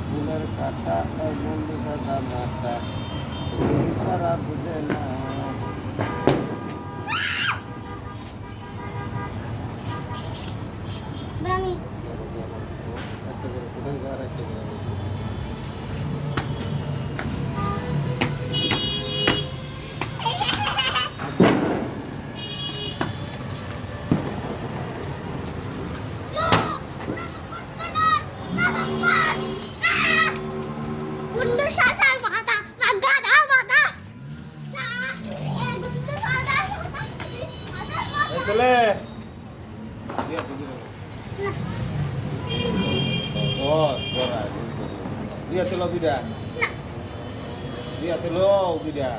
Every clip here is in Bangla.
ফুলের কাটা বন্ধু সাদা মাটা ইশারা বুঝে না ব্রামি একটা করে কোথায় যাওয়ার একটা করে বন্ধু সাদা মাথা গাদা মাথা বন্ধু সাদা মাথা চলে দিয়া দিদি ও বড়া দিয়া চলো বিদা দিয়া চলো বিদা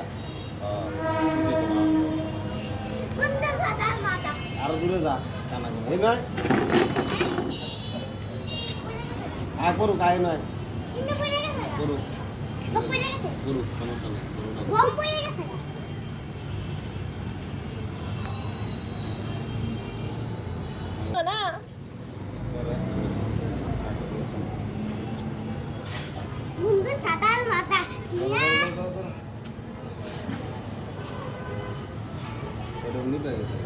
বন্ধু সাদা মাথা আরো দূরে যা টানা করে এই নয় আর করুক আয় নয় ইন্দু পড়ে গেছে করুক সব পড়ে গেছে করুক সমস্যা নেই করুক না গম পড়ে গেছে না বন্ধু সাদা মাথা নিয়ে ওটা উনি পেয়ে গেছে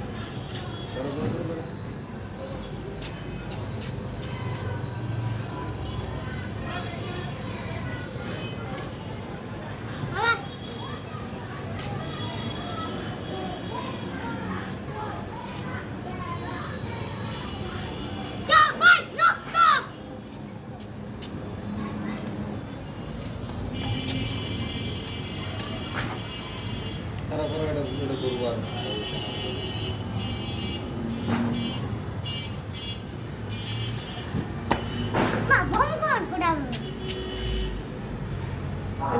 বাবা যা ভাই রক্ত তারা করে এটা করবো আর মা বম কর ফুটাম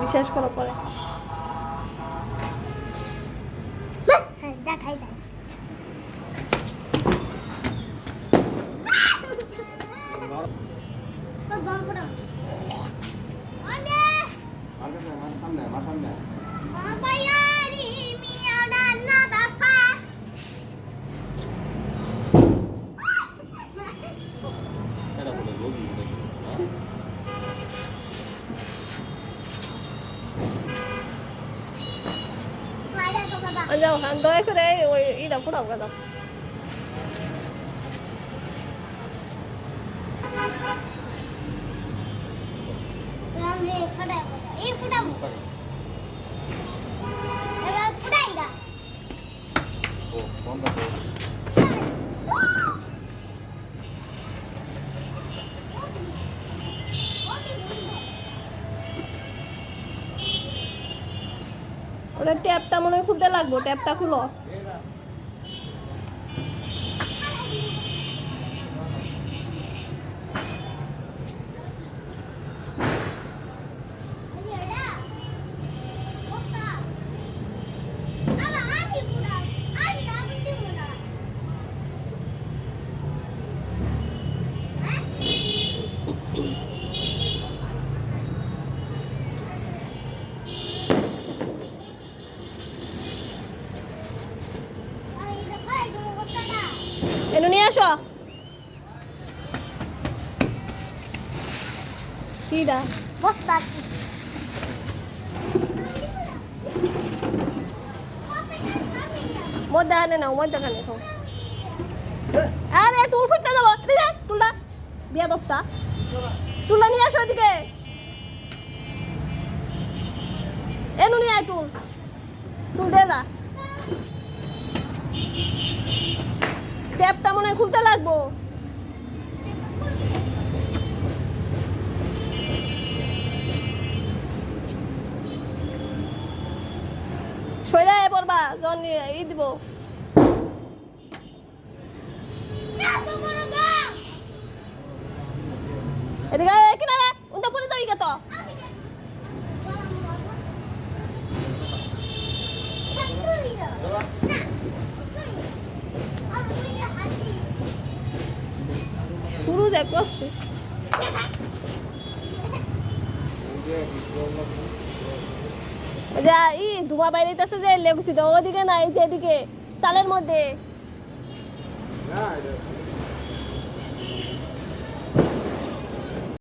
বিশ্বাস করো পরে দেখাই দেখ বম ফুটাম আরে সামনে বাবা ইয়ারি মিয়া না দাফা এটা বলে লোক মারে তো বাবা যাও হ্যাঁ দয়া করে ওই ইটা ফোটাও কথা রামরে ফুটাই এই ফুটাম এবার ফুটাই গা ও কোনটা তো ওটা ট্যাপটা মনে হয় খুলতে লাগবো ট্যাপটা খুলো এনে নিয়ে আসো কিডা বস্তা মধ্যে আনে নাও মধ্যে খানে খাও আরে টুল ফুটতে যাবো দিদা টুলটা বিয়া দপ্তা টুলটা নিয়ে আসো এদিকে এনু নিয়ে আয় টুল টুল দে না ট্যাপটা মনে হয় খুলতে লাগবো সইরা পড়বা যখন ই দিব এদিকে কিনারে উনটা পড়ে যাবি কত শুরু দেখ করছে যা ধোঁয়া বাইরেতেছে যে লেগুছি তো ওদিকে না এই যে এদিকে চালের মধ্যে না